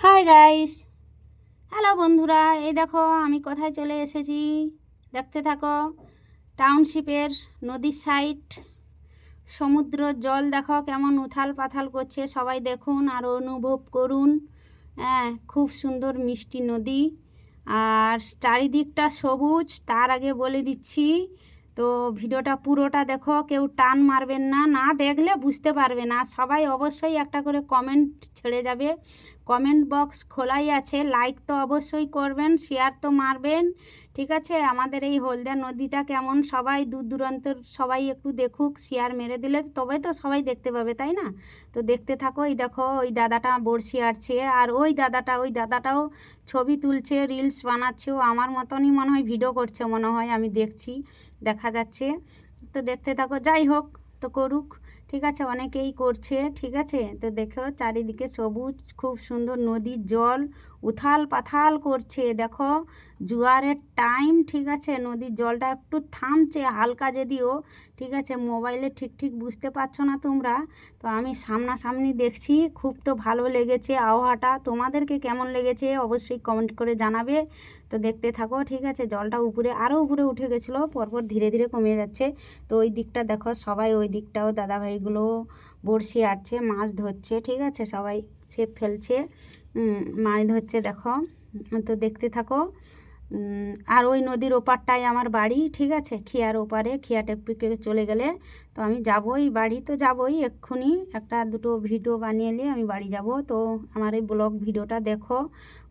Hi guys, hello বন্ধুরা। এই দেখো আমি কোথায় চলে এসেছি, দেখতে থাকো। টাউনশিপের নদীর সাইড, সমুদ্রের জল দেখো কেমন উথাল পাথাল করছে। সবাই দেখুন আর অনুভব করুন। হ্যাঁ, খুব সুন্দর মিষ্টি নদী আর চারিদিকটা সবুজ। তার আগে বলে দিচ্ছি, তো ভিডিওটা পুরোটা দেখো, কেউ টান মারবেন না, না দেখলে বুঝতে পারবে না। সবাই অবশ্যই একটা করে কমেন্ট ছেড়ে যাবে, কমেন্ট বক্স খোলাই আছে। লাইক তো অবশ্যই করবেন, শেয়ার তো মারবেন, ঠিক আছে। আমাদের এই হলদিয়া নদীটা কেমন, সবাই দূর দূরান্তের সবাই একটু দেখুক, শেয়ার মেরে দিলে তবে তো সবাই দেখতে পাবে, তাই না? তো দেখতে থাকো। এই দেখো ওই দাদাটা বড়শি আটছে, আর ওই দাদাটাও ছবি তুলছে, রিলস বানাচ্ছে। ও আমার মতনই মনে হয় ভিডিও করছে, মনে হয়, আমি দেখছি, দেখা যাচ্ছে। তো দেখতে থাকো, যাই হোক, তো করুক, ঠিক আছে, অনেকেই করছে, ঠিক আছে। তো দেখো চারিদিকে সবুজ, খুব সুন্দর নদীর জল উথাল পাথাল করছে, দেখো জোয়ারের টাইম, ঠিক আছে। নদীর জলটা একটু থামছে হালকা, যদিও, ঠিক আছে। মোবাইলে ঠিক ঠিক বুঝতে পারছো না তোমরা, তো আমি সামনাসামনি দেখছি। খুব তো ভালো লেগেছে আবহাওয়াটা। তোমাদেরকে কেমন লেগেছে অবশ্যই কমেন্ট করে জানাবে। তো দেখতে থাকো, ঠিক আছে। জলটা উপরে, আরও উপরে উঠে গেছিলো, পরপর ধীরে ধীরে কমে যাচ্ছে। তো ওই দিকটা দেখো, সবাই ওই দিকটাও দাদাভাইগুলো বড়শি আটছে, মাছ ধরছে, ঠিক আছে। সবাই ছিপ ফেলছে, মাছ ধরছে, দেখো। তো দেখতে থাকো। আর ওই নদীর ওপারটাই আমার বাড়ি, ঠিক আছে। খিয়ার ওপারে, খিয়া টেপিকে চলে গেলে তো আমি যাবই, বাড়ি তো যাবই এক্ষুনি। একটা দুটো ভিডিও বানিয়ে নিয়ে আমি বাড়ি যাব। তো আমার এই ব্লগ ভিডিওটা দেখো,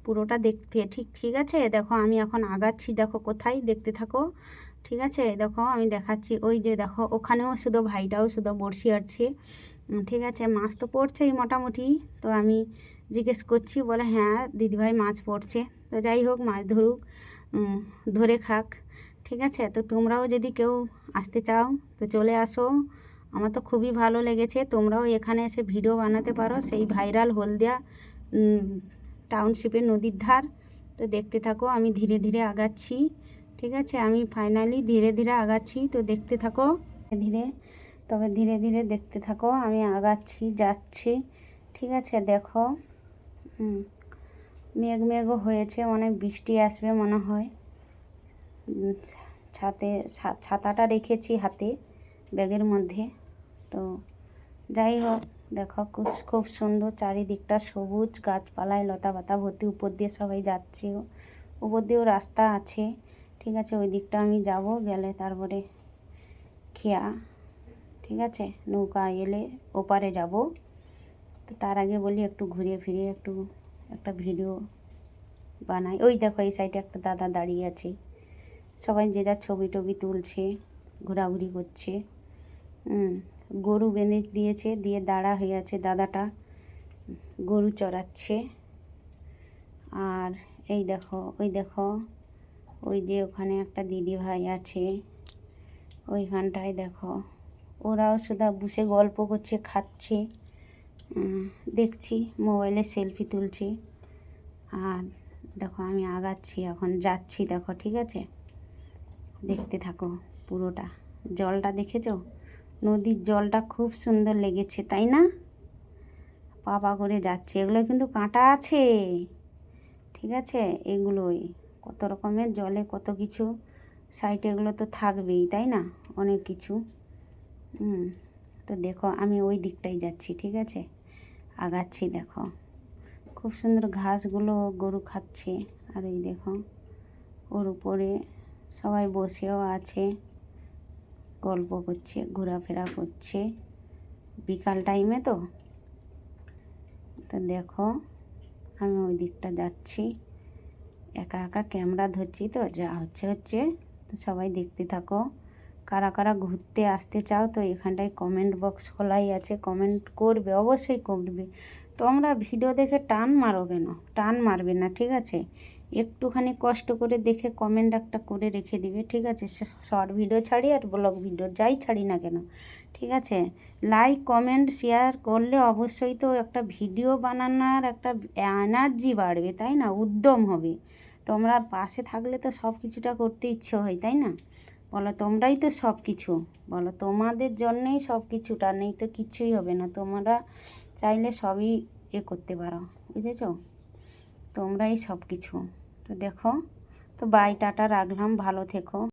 পুরোটা দেখতে, ঠিক ঠিক আছে। দেখো আমি এখন আগাচ্ছি, দেখো কোথায়, দেখতে থাকো, ঠিক আছে। দেখো আমি দেখাচ্ছি, ওই যে দেখো ওখানেও শুধু ভাইটাও শুধু বড়শি আটছে, ঠিক আছে। মাছ তো পড়ছেই মোটামুটি। তো আমি জিজ্ঞেস করছি, বলে হ্যাঁ দিদিভাই মাছ পড়ছে। তো যাই হোক, মাছ ধরুক, ধরে খাক, ঠিক আছে। তো তোমরাও যদি কেউ আসতে চাও তো চলে আসো। আমার তো খুবই ভালো লেগেছে। তোমরাও এখানে এসে ভিডিও বানাতে পারো, সেই ভাইরাল হলদিয়া টাউনশিপের নদীর ধার। তো দেখতে থাকো, আমি ধীরে ধীরে আগাচ্ছি, ঠিক আছে। আমি ফাইনালি ধীরে ধীরে আগাচ্ছি, তো দেখতে থাকো ধীরে। তবে ধীরে ধীরে দেখতে থাকো, আমি আগাচ্ছি, যাচ্ছি, ঠিক আছে। দেখো, মেঘ মেঘও হয়েছে, অনেক বৃষ্টি আসবে মনে হয়। ছাতাটা রেখেছি হাতে, ব্যাগের মধ্যে। তো যাই হোক, দেখো খুব খুব সুন্দর চারিদিকটা সবুজ, গাছপালায় লতা পাতা ভর্তি। উপর দিয়ে সবাই যাচ্ছে, উপর দিয়েও রাস্তা আছে, ঠিক আছে। ওই দিকটা আমি যাব, গেলে তারপরে খেয়া, ঠিক আছে, নৌকা এলে ওপারে যাব। তো তার আগে বলি একটু ঘুরে ফিরে একটু একটা ভিডিও বানাই। ওই দেখো এই সাইডে একটা দাদা দাঁড়িয়ে আছে, সবাই যে যার ছবি টবি তুলছে, ঘোরাঘুরি করছে। গরু বেঁধে দিয়েছে, দিয়ে দাঁড়া হয়ে আছে দাদাটা, গরু চড়াচ্ছে। আর এই দেখো, ওই দেখো, ওই যে ওখানে একটা দিদি ভাই আছে, ওইখানটায় দেখো ওরাও শুধু বসে গল্প করছে, খাচ্ছে, দেখছি, মোবাইলে সেলফি তুলছি। আর দেখো আমি আগাচ্ছি, এখন যাচ্ছি, দেখো, ঠিক আছে। দেখতে থাকো পুরোটা। জলটা দেখেছো, নদীর জলটা খুব সুন্দর লেগেছে, তাই না? পা করে যাচ্ছে, এগুলো কিন্তু কাঁটা আছে, ঠিক আছে। এগুলোই কত রকমের জলে কত কিছু সাইডে, এগুলো তো থাকবেই, তাই না, অনেক কিছু। তো দেখো আমি ওই দিকটাই যাচ্ছি, ঠিক আছে, আগাচ্ছি। দেখো খুব সুন্দর ঘাসগুলো গরু খাচ্ছে। আর এই দেখো ওর উপরে সবাই বসেও আছে, গল্প করছে, ঘোরাফেরা করছে, বিকাল টাইমে তো। তো দেখো আমি ওই দিকটা যাচ্ছি, একা একা ক্যামেরা ধরছি, তো যা হচ্ছে হচ্ছে। তো সবাই দেখতে থাকো। কারা কারা ঘুরতে আসতে চাও তো এখানটায় কমেন্ট বক্স খোলাই আছে, কমেন্ট করবে, অবশ্যই করবে। তোমরা ভিডিও দেখে টান মারো কেন? টান মারবে না, ঠিক আছে। একটুখানি কষ্ট করে দেখে কমেন্ট একটা করে রেখে দিবে, ঠিক আছে। শর্ট ভিডিও ছাড়ি আর ব্লগ ভিডিও যাই ছাড়ি না কেন, ঠিক আছে। লাইক কমেন্ট শেয়ার করলে অবশ্যই তো একটা ভিডিও বানানোর একটা এনার্জি বাড়বে, তাই না, উদ্যম হবে। তোমরা পাশে থাকলে তো সব কিছুটা করতে ইচ্ছে হয়, তাই না? বলো, তোমরাই তো সব কিছু, বলো, তোমাদের জন্যেই সব কিছুটা, নেই তো কিচ্ছুই হবে না। তোমরা চাইলে সবই করতে পারো, বুঝেছো। তোমরাই সব কিছু। তো দেখো, তো বাই টাটা রাখলাম, ভালো থেকো।